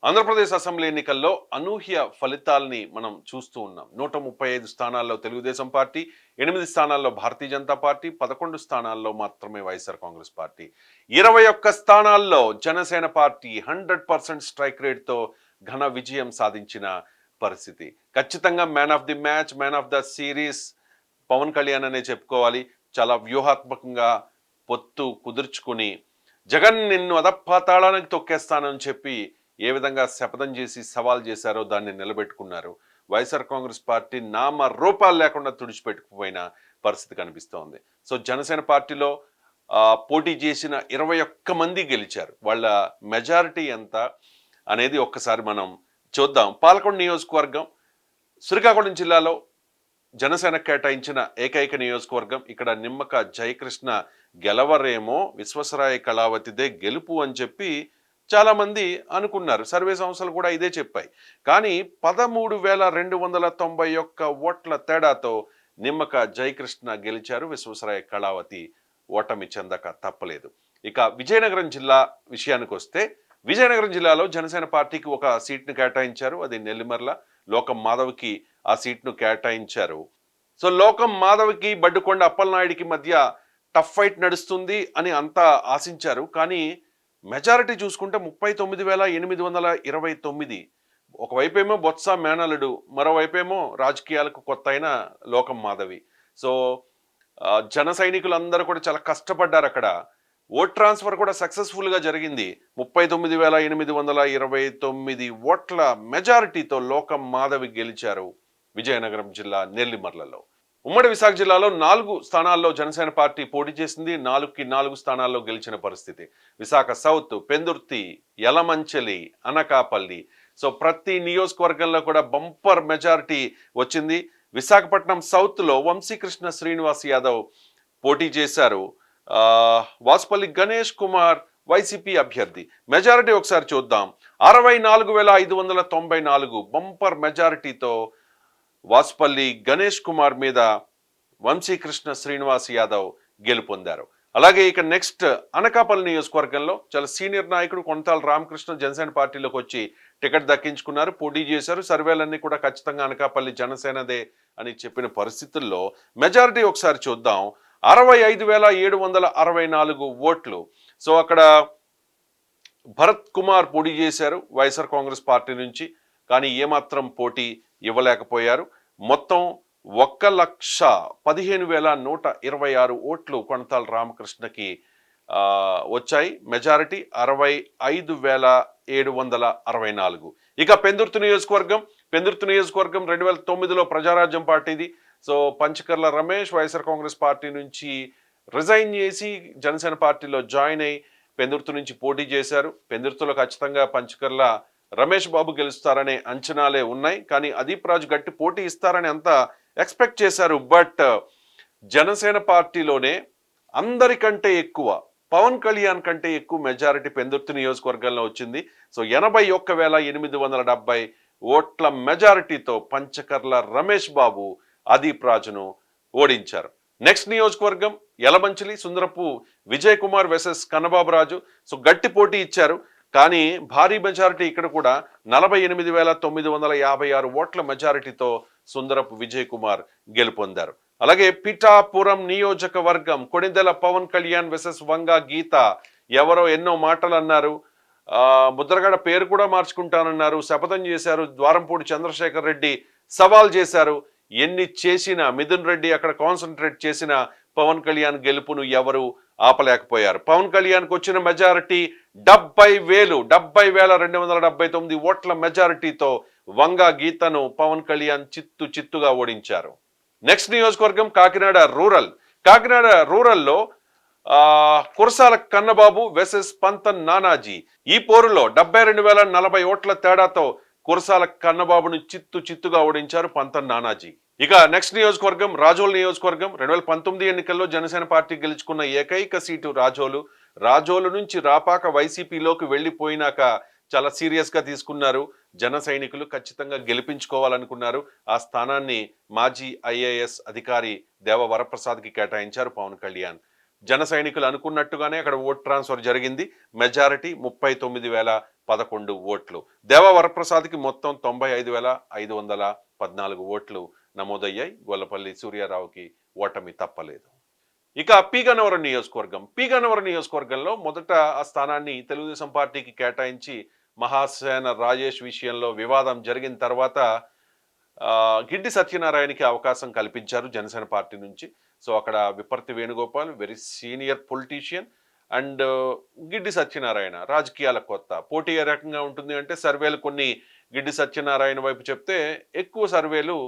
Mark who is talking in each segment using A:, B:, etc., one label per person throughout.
A: Andhra Pradesh assembly ఎన్నికల్లో అనూహ్య ఫలితాల్ని మనం చూస్తూ ఉన్నాం. 135 స్థానాల్లో తెలుగుదేశం పార్టీ, 8 స్థానాల్లో భారతీయ జనతా పార్టీ, 11 స్థానాల్లో మాత్రమే వైఎస్ఆర్ కాంగ్రెస్ పార్టీ, 21 స్థానాల్లో జనసేన పార్టీ 100% స్ట్రైక్ రేట్తో ఘన విజయం సాధించిన పరిస్థితి. ఖచ్చితంగా man of the match, man of the series Pavan Kalyan అనే చెప్పుకోవాలి. చాలా వ్యూహాత్మకంగా పొత్తు కుదుర్చుకుని జగన్ నిన్ను అధపాతాళానికి తొక్కేస్తానని చెప్పి ఏ విధంగా శపథం చేసి సవాల్ చేశారో దాన్ని నిలబెట్టుకున్నారు. వైఎస్ఆర్ కాంగ్రెస్ పార్టీ నామ రూపాలు లేకుండా తుడిచిపెట్టుకుపోయిన పరిస్థితి కనిపిస్తోంది. సో జనసేన పార్టీలో పోటీ చేసిన 21 మంది గెలిచారు. వాళ్ళ మెజారిటీ ఎంత అనేది ఒక్కసారి మనం చూద్దాం. పాలకొండ నియోజకవర్గం శ్రీకాకుళం జిల్లాలో జనసేన కేటాయించిన ఏకైక నియోజకవర్గం. ఇక్కడ నిమ్మక జయకృష్ణ గెలవరేమో, విశ్వసరాయ కళావతిదే గెలుపు అని చెప్పి చాలామంది అనుకున్నారు. సర్వే సంస్థలు కూడా ఇదే చెప్పాయి. కానీ 13,291 ఓట్ల తేడాతో నిమ్మక జయకృష్ణ గెలిచారు. విశ్వసరాయ కళావతి ఓటమి చెందక తప్పలేదు. ఇక విజయనగరం జిల్లా విషయానికి వస్తే, విజయనగరం జిల్లాలో జనసేన పార్టీకి ఒక సీట్ను కేటాయించారు. అది నెల్లిమర్ల. లోకం మాధవ్కి ఆ సీట్ను కేటాయించారు. సో లోకం మాధవ్కి బడ్డుకొండ అప్పలనాయుడికి మధ్య టఫ్ ఫైట్ నడుస్తుంది అని అంతా ఆశించారు. కానీ మెజారిటీ చూసుకుంటే 39,829. ఒకవైపేమో బొత్స మేనలుడు, మరోవైపేమో రాజకీయాలకు కొత్త అయిన లోకం మాధవి. సో జన సైనికులందరూ కూడా చాలా కష్టపడ్డారు. అక్కడ ఓట్ ట్రాన్స్ఫర్ కూడా సక్సెస్ఫుల్గా జరిగింది. 39,829 ఓట్ల మెజారిటీతో లోకం మాధవి గెలిచారు విజయనగరం జిల్లా నెల్లిమర్లలో. ఉమ్మడి విశాఖ జిల్లాలో 4 స్థానాల్లో జనసేన పార్టీ పోటీ చేసింది. 4కి 4 స్థానాల్లో గెలిచిన పరిస్థితి. విశాఖ సౌత్, పెందుర్తి, యలమంచిలి, అనకాపల్లి. సో ప్రతి నియోజకవర్గంలో కూడా బంపర్ మెజారిటీ వచ్చింది. విశాఖపట్నం సౌత్లో వంశీకృష్ణ శ్రీనివాస్ యాదవ్ పోటీ చేశారు. వాసుపల్లి గణేష్ కుమార్ వైసీపీ అభ్యర్థి. మెజారిటీ ఒకసారి చూద్దాం. 64,594 బంపర్ మెజారిటీతో వాసుపల్లి గణేష్ కుమార్ మీద వంశీకృష్ణ శ్రీనివాస్ యాదవ్ గెలుపొందారు. అలాగే ఇక నెక్స్ట్ అనకాపల్లి నియోజకవర్గంలో చాలా సీనియర్ నాయకుడు కొనతాల రామకృష్ణ జనసేన పార్టీలోకి వచ్చి టికెట్ దక్కించుకున్నారు, పోటీ చేశారు. సర్వేలన్నీ కూడా ఖచ్చితంగా అనకాపల్లి జనసేనదే అని చెప్పిన పరిస్థితుల్లో మెజారిటీ ఒకసారి చూద్దాం. 65,764 ఓట్లు. సో అక్కడ భరత్ కుమార్ పోటీ చేశారు వైఎస్ఆర్ కాంగ్రెస్ పార్టీ నుంచి. కానీ ఏమాత్రం పోటీ ఇవ్వలేకపోయారు. మొత్తం 1,15,126 ఓట్లు కొనతాల రామకృష్ణకి వచ్చాయి. మెజారిటీ 65,764. ఇక పెందుర్తి నియోజకవర్గం 2009లో ప్రజారాజ్యం పార్టీది. సో పంచకర్ల రమేష్ వైఎస్ఆర్ కాంగ్రెస్ పార్టీ నుంచి రిజైన్ చేసి జనసేన పార్టీలో జాయిన్ అయ్యి పెందుర్తి నుంచి పోటీ చేశారు. పెందుర్తిలో ఖచ్చితంగా పంచకర్ల రమేష్ బాబు గెలుస్తారనే అంచనాలే ఉన్నాయి. కానీ అదీప్ రాజు గట్టి పోటీ ఇస్తారని అంతా ఎక్స్పెక్ట్ చేశారు. బట్ జనసేన పార్టీలోనే అందరికంటే ఎక్కువ, పవన్ కళ్యాణ్ కంటే ఎక్కువ మెజారిటీ పెందుర్తి నియోజకవర్గంలో వచ్చింది. సో 81,870 ఓట్ల మెజారిటీతో పంచకర్ల రమేష్ బాబు అదీప్ రాజును ఓడించారు. నెక్స్ట్ నియోజకవర్గం యలమంచిలి. సుందరపు విజయ్ కుమార్ వర్సెస్ కన్నబాబు రాజు. సో గట్టి పోటీ ఇచ్చారు. కానీ భారీ మెజారిటీ ఇక్కడ కూడా 48,956 ఓట్ల మెజారిటీతో సుందరపు విజయ్ కుమార్ గెలుపొందారు. అలాగే పిఠాపురం నియోజకవర్గం కొణిదెల పవన్ కళ్యాణ్ వర్సెస్ వంగా గీత. ఎవరో ఎన్నో మాటలు అన్నారు, ముద్రగడ పేరు కూడా మార్చుకుంటానన్నారు, శపథం చేశారు. ద్వారంపూడి చంద్రశేఖర్ రెడ్డి సవాల్ చేశారు. ఎన్ని చేసినా మిథున్ రెడ్డి అక్కడ కాన్సన్ట్రేట్ చేసిన పవన్ కళ్యాణ్ గెలుపును ఎవరు ఆపలేకపోయారు. పవన్ కళ్యాణ్కి వచ్చిన మెజారిటీ 70,279 ఓట్ల మెజారిటీతో వంగా గీతను పవన్ కళ్యాణ్ చిత్తుగా ఓడించారు. నెక్స్ట్ నియోజకవర్గం కాకినాడ రూరల్. కాకినాడ రూరల్లో కురసాల కన్నబాబు వర్సెస్ పంతన్ నానాజీ. ఈ పోరులో 72,040 ఓట్ల తేడాతో కురసాల కన్నబాబును చిత్తుగా ఓడించారు పంతన్ నానాజీ. ఇక నెక్స్ట్ నియోజకవర్గం రాజోలు నియోజకవర్గం. 2019 ఎన్నికల్లో జనసేన పార్టీ గెలుచుకున్న ఏకైక సీటు రాజోలు. రాజోలు నుంచి రాపాక వైసీపీలోకి వెళ్ళిపోయినాక చాలా సీరియస్గా తీసుకున్నారు జన సైనికులు. ఖచ్చితంగా గెలిపించుకోవాలనుకున్నారు. ఆ స్థానాన్ని మాజీ IAS అధికారి దేవ వరప్రసాద్కి కేటాయించారు పవన్ కళ్యాణ్. జన సైనికులు అనుకున్నట్టుగానే అక్కడ ఓట్ ట్రాన్స్ఫర్ జరిగింది. మెజారిటీ 39,011 ఓట్లు. దేవా వరప్రసాద్కి మొత్తం 95,514 ఓట్లు నమోదయ్యాయి. గొల్లపల్లి సూర్యారావుకి ఓటమి తప్పలేదు. ఇక పి గన్నవరం నియోజకవర్గం. పి గన్నవరం నియోజకవర్గంలో మొదట ఆ స్థానాన్ని తెలుగుదేశం పార్టీకి కేటాయించి మహాసేన రాజేష్ విషయంలో వివాదం జరిగిన తర్వాత గిడ్డి సత్యనారాయణకి అవకాశం కల్పించారు జనసేన పార్టీ నుంచి. సో అక్కడ Viparthi Venugopal very senior politician and Giddi Satyanarayana రాజకీయాల కొత్త. పోటీ ఏ రకంగా ఉంటుంది అంటే సర్వేలు కొన్ని గిడ్డి సత్యనారాయణ వైపు చెప్తే ఎక్కువ సర్వేలు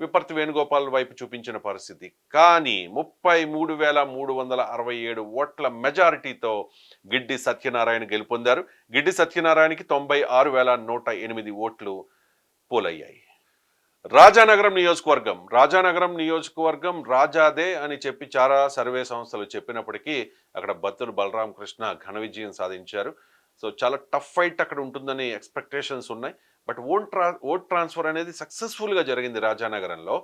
A: విపర్తి వేణుగోపాల్ వైపు చూపించిన పరిస్థితి. కానీ 33,367 ఓట్ల మెజారిటీతో గిడ్డి సత్యనారాయణ గెలుపొందారు. గిడ్డి సత్యనారాయణకి 96,108 ఓట్లు పోలయ్యాయి. రాజానగరం నియోజకవర్గం రాజాదే అని చెప్పి చాలా సర్వే సంస్థలు చెప్పినప్పటికీ అక్కడ బత్తుల బలరామకృష్ణ ఘన విజయం సాధించారు. సో చాలా టఫ్ ఫైట్ అక్కడ ఉంటుందని ఎక్స్పెక్టేషన్స్ ఉన్నాయి. బట్ ఓట్ ట్రాన్స్ఫర్ అనేది సక్సెస్ఫుల్గా జరిగింది రాజానగరంలో.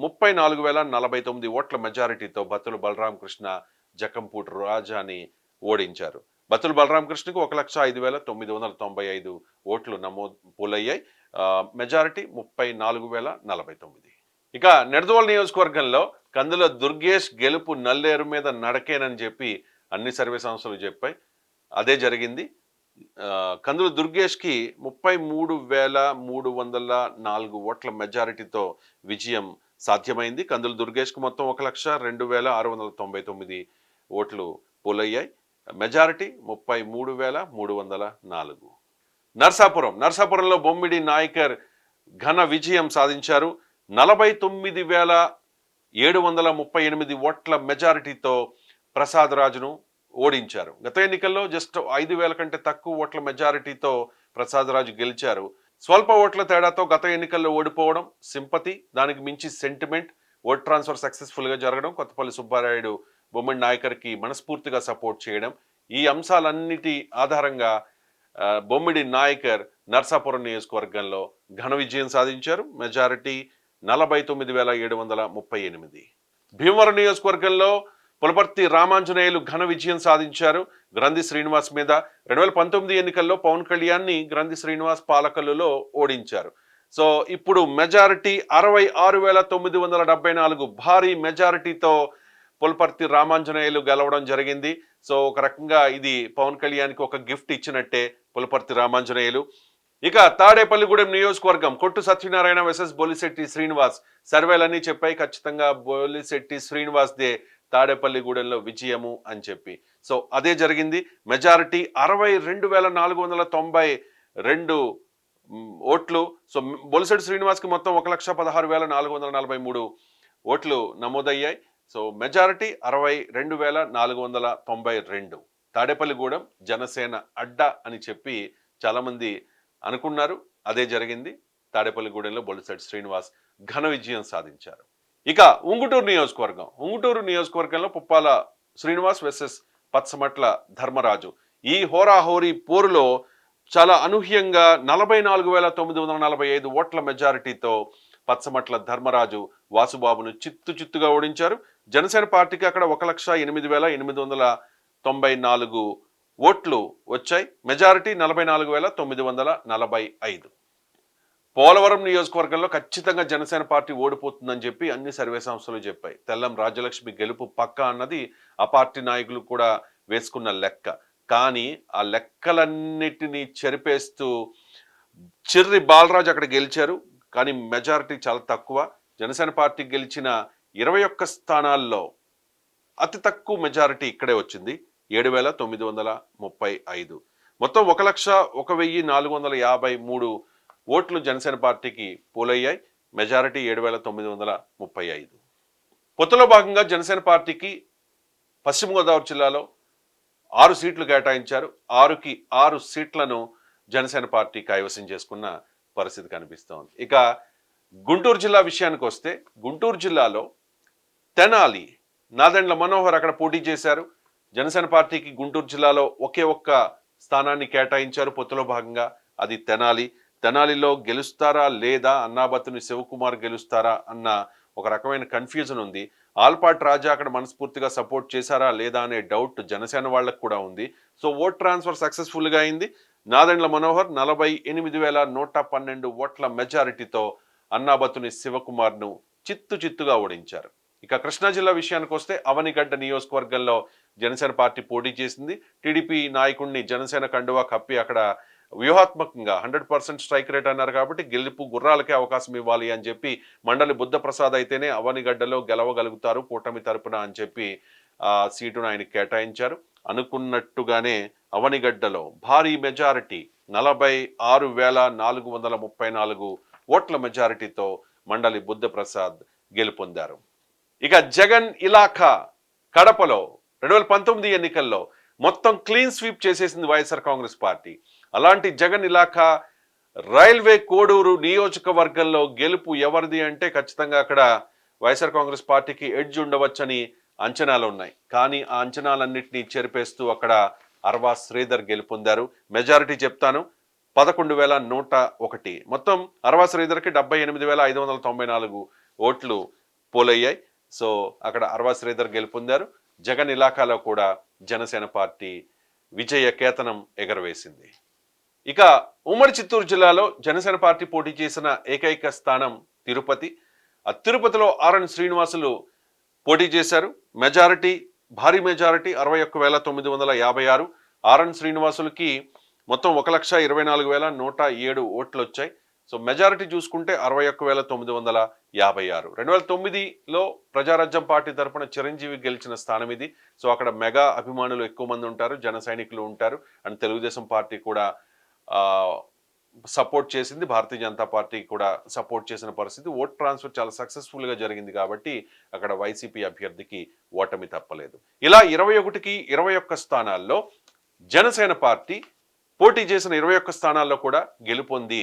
A: 34,049 ఓట్ల మెజారిటీతో బత్తుల బలరామకృష్ణ జకంపూటి రాజాని ఓడించారు. బత్తుల బలరామకృష్ణకు 1,05,995 ఓట్లు పోలయ్యాయి. మెజారిటీ 34,049. ఇక నెడదవోలు నియోజకవర్గంలో కందుల దుర్గేష్ గెలుపు నల్లేరు మీద నడకేనని చెప్పి అన్ని సర్వే సంస్థలు చెప్పాయి. అదే జరిగింది. కందుల దుర్గేష్కి 33,304 ఓట్ల మెజారిటీతో విజయం సాధ్యమైంది. కందుల దుర్గేష్కి మొత్తం 1,02,699 ఓట్లు పోలయ్యాయి. మెజారిటీ 33,304. నర్సాపురంలో బొమ్మిడి నాయకర్ ఘన విజయం సాధించారు. 49,738 ఓట్ల మెజారిటీతో ప్రసాద్ రాజును ఓడించారు. గత ఎన్నికల్లో జస్ట్ 5,000 కంటే తక్కువ ఓట్ల మెజారిటీతో ప్రసాద్ రాజు గెలిచారు. స్వల్ప ఓట్ల తేడాతో గత ఎన్నికల్లో ఓడిపోవడం సింపతి, దానికి మించి సెంటిమెంట్, ఓట్ ట్రాన్స్ఫర్ సక్సెస్ఫుల్గా జరగడం, కొత్తపల్లి సుబ్బారాయుడు బొమ్మిడి నాయకర్కి మనస్ఫూర్తిగా సపోర్ట్ చేయడం, ఈ అంశాలన్నిటి ఆధారంగా బొమ్మిడి నాయకర్ నర్సాపురం నియోజకవర్గంలో ఘన విజయం సాధించారు. మెజారిటీ 49,738. భీమవరం నియోజకవర్గంలో పులపర్తి రామాంజనేయులు ఘన విజయం సాధించారు గ్రంథి శ్రీనివాస్ మీద. 2019 ఎన్నికల్లో పవన్ కళ్యాణ్ని గ్రంథి శ్రీనివాస్ పాలకల్లులో ఓడించారు. సో ఇప్పుడు మెజారిటీ 66,974 భారీ మెజారిటీతో పులపర్తి రామాంజనేయులు గెలవడం జరిగింది. సో ఒక రకంగా ఇది పవన్ కళ్యాణ్కి ఒక గిఫ్ట్ ఇచ్చినట్టే పులపర్తి రామాంజనేయులు. ఇక తాడేపల్లిగూడెం నియోజకవర్గం కొట్టు సత్యనారాయణ వర్సెస్ బొలిశెట్టి శ్రీనివాస్. సర్వేలన్నీ చెప్పాయి ఖచ్చితంగా బొలిశెట్టి శ్రీనివాస్ దే తాడేపల్లిగూడెంలో విజయము అని చెప్పి. సో అదే జరిగింది. మెజారిటీ 62,292 ఓట్లు. సో బొలిశెట్టి శ్రీనివాస్కి మొత్తం 1,16,443 ఓట్లు నమోదయ్యాయి. So majority 62,492. తాడేపల్లిగూడెం జనసేన అడ్డ అని చెప్పి చాలామంది అనుకున్నారు. అదే జరిగింది. తాడేపల్లిగూడెంలో బొలిశెట్టి శ్రీనివాస్ ఘన విజయం సాధించారు. ఇక ఉంగుటూరు నియోజకవర్గంలో పుప్పాల శ్రీనివాస్ వర్సెస్ పచ్చమట్ల ధర్మరాజు. ఈ హోరాహోరీ పోరులో చాలా అనూహ్యంగా 44,945 ఓట్ల మెజారిటీతో పచ్చమట్ల ధర్మరాజు వాసుబాబును చిత్తుగా ఓడించారు. జనసేన పార్టీకి అక్కడ 1,08,894 ఓట్లు వచ్చాయి. మెజారిటీ 44,945. పోలవరం నియోజకవర్గంలో ఖచ్చితంగా జనసేన పార్టీ ఓడిపోతుందని చెప్పి అన్ని సర్వే సంస్థలు చెప్పాయి. తెల్లం రాజ్యలక్ష్మి గెలుపు పక్క అన్నది ఆ పార్టీ నాయకులు కూడా వేసుకున్న లెక్క. కానీ ఆ లెక్కలన్నిటినీ చెరిపేస్తూ చిర్రి బాలరాజు అక్కడ గెలిచారు. కానీ మెజారిటీ చాలా తక్కువ. జనసేన పార్టీ గెలిచిన 21 స్థానాల్లో అతి తక్కువ మెజారిటీ ఇక్కడే వచ్చింది, 7,935. మొత్తం 1,01,453 ఓట్లు జనసేన పార్టీకి పోలయ్యాయి. మెజారిటీ 7,935. పొత్తులో భాగంగా జనసేన పార్టీకి పశ్చిమ గోదావరి జిల్లాలో 6 సీట్లు కేటాయించారు. 6కి 6 సీట్లను జనసేన పార్టీ కైవసం చేసుకున్న పరిస్థితి కనిపిస్తోంది. ఇక గుంటూరు జిల్లా విషయానికి వస్తే గుంటూరు జిల్లాలో తెనాలి నాదెండ్ల మనోహర్ అక్కడ పోటీ చేశారు. జనసేన పార్టీకి గుంటూరు జిల్లాలో ఒకే ఒక్క స్థానాన్ని కేటాయించారు పొత్తులో భాగంగా, అది తెనాలిలో గెలుస్తారా లేదా, అన్నాబత్తుని శివకుమార్ గెలుస్తారా అన్న ఒక రకమైన కన్ఫ్యూజన్ ఉంది. ఆల్పాటి రాజా అక్కడ మనస్ఫూర్తిగా సపోర్ట్ చేశారా లేదా అనే డౌట్ జనసేన వాళ్ళకు కూడా ఉంది. సో ఓట్ ట్రాన్స్ఫర్ సక్సెస్ఫుల్గా అయింది. నాదెండ్ల మనోహర్ 48,112 ఓట్ల మెజారిటీతో అన్నాబతుని శివకుమార్ను చిత్తుగా ఓడించారు. ఇక కృష్ణా జిల్లా విషయానికి వస్తే అవనిగడ్డ నియోజకవర్గంలో జనసేన పార్టీ పోటీ చేసింది. టీడీపీ నాయకుడిని జనసేన కండువా కప్పి అక్కడ వ్యూహాత్మకంగా 100% స్ట్రైక్ రేట్ అన్నారు కాబట్టి గెలుపు గుర్రాలకే అవకాశం ఇవ్వాలి అని చెప్పి మండలి బుద్ధప్రసాద్ అయితేనే అవనిగడ్డలో గెలవగలుగుతారు కూటమి తరపున అని చెప్పి సీటును ఆయనకి కేటాయించారు. అనుకున్నట్టుగానే అవనిగడ్డలో భారీ మెజారిటీ 46,434 ఓట్ల మెజారిటీతో మండలి బుద్ధప్రసాద్ గెలుపొందారు. ఇక జగన్ ఇలాఖా కడపలో 2019 ఎన్నికల్లో మొత్తం క్లీన్ స్వీప్ చేసేసింది వైఎస్ఆర్ కాంగ్రెస్ పార్టీ. అలాంటి జగన్ ఇలాఖా రైల్వే కోడూరు నియోజకవర్గంలో గెలుపు ఎవరిది అంటే ఖచ్చితంగా అక్కడ వైఎస్ఆర్ కాంగ్రెస్ పార్టీకి ఎడ్జ్ ఉండవచ్చని అంచనాలు ఉన్నాయి. కానీ ఆ అంచనాలన్నింటినీ చెరిపేస్తూ అక్కడ అర్వా శ్రీధర్ గెలుపొందారు. మెజారిటీ చెప్తాను, 11,101. మొత్తం అర్వా శ్రీధర్కి 78,594 ఓట్లు పోలయ్యాయి. సో అక్కడ అర్వా శ్రీధర్ గెలుపొందారు. జగన్ ఇలాఖాలో కూడా జనసేన పార్టీ విజయ కేతనం ఎగరవేసింది. ఇక ఉమ్మడి చిత్తూరు జిల్లాలో జనసేన పార్టీ పోటీ చేసిన ఏకైక స్థానం తిరుపతి. ఆ తిరుపతిలో ఆర్ఎన్ శ్రీనివాసులు పోటీ చేశారు. మెజారిటీ భారీ మెజారిటీ 61,956. ఆర్ఎన్ శ్రీనివాసులకి మొత్తం 1,24,107 ఓట్లు వచ్చాయి. సో మెజారిటీ చూసుకుంటే 61,956. 2009లో ప్రజారాజ్యం పార్టీ తరపున చిరంజీవి గెలిచిన స్థానం ఇది. సో అక్కడ మెగా అభిమానులు ఎక్కువ మంది ఉంటారు, జన సైనికులు ఉంటారు. అండ్ తెలుగుదేశం పార్టీ కూడా సపోర్ట్ చేసింది, భారతీయ జనతా పార్టీ కూడా సపోర్ట్ చేసిన పరిస్థితి. ఓట్ ట్రాన్స్ఫర్ చాలా సక్సెస్ఫుల్గా జరిగింది కాబట్టి అక్కడ వైసీపీ అభ్యర్థికి ఓటమి తప్పలేదు. ఇలా 21కి 21 స్థానాల్లో జనసేన పార్టీ పోటీ చేసిన 21 స్థానాల్లో కూడా గెలుపొంది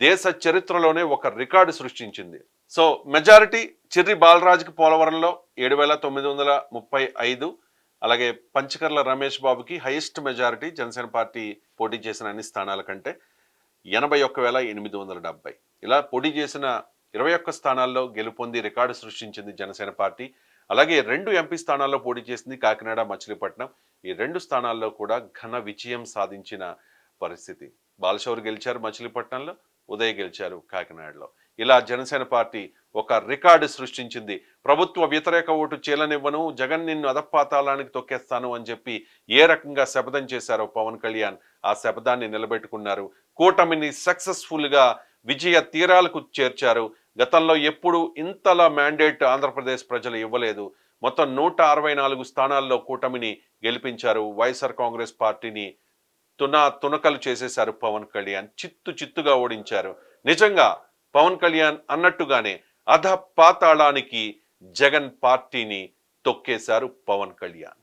A: దేశ చరిత్రలోనే ఒక రికార్డు సృష్టించింది. సో మెజారిటీ చిర్రి బాలరాజుకి పోలవరంలో 7,935. అలాగే పంచకర్ల రమేష్ బాబుకి హైయెస్ట్ మెజారిటీ జనసేన పార్టీ పోటీ చేసిన అన్ని స్థానాల కంటే 81,870. ఇలా పోటీ చేసిన 21 స్థానాల్లో గెలుపొంది రికార్డు సృష్టించింది జనసేన పార్టీ. అలాగే 2 ఎంపీ స్థానాల్లో పోటీ చేసింది, కాకినాడ, మచిలీపట్నం. ఈ 2 స్థానాల్లో కూడా ఘన విజయం సాధించిన పరిస్థితి. బాలశౌరి గెలిచారు మచిలీపట్నంలో, ఉదయ్ గెలిచారు కాకినాడలో. ఇలా జనసేన పార్టీ ఒక రికార్డు సృష్టించింది. ప్రభుత్వ వ్యతిరేక ఓటు చీలనివ్వను, జగన్ నిన్ను అధపాతాళానికి తొక్కేస్తాను అని చెప్పి ఏ రకంగా శపథం చేశారో పవన్ కళ్యాణ్ ఆ శపథాన్ని నిలబెట్టుకున్నారు. కూటమిని సక్సెస్ఫుల్గా విజయ తీరాలకు చేర్చారు. గతంలో ఎప్పుడు ఇంతలా మ్యాండేట్ ఆంధ్రప్రదేశ్ ప్రజలు ఇవ్వలేదు. మొత్తం 164 స్థానాల్లో కూటమిని గెలిపించారు. వైఎస్ఆర్ కాంగ్రెస్ పార్టీని తునకలు చేసేశారు పవన్ కళ్యాణ్. చిత్తుగా ఓడించారు. నిజంగా పవన్ కళ్యాణ్ అన్నట్టుగానే అధపాతాళానికి జగన్ పార్టీని తొక్కేశారు పవన్ కళ్యాణ్.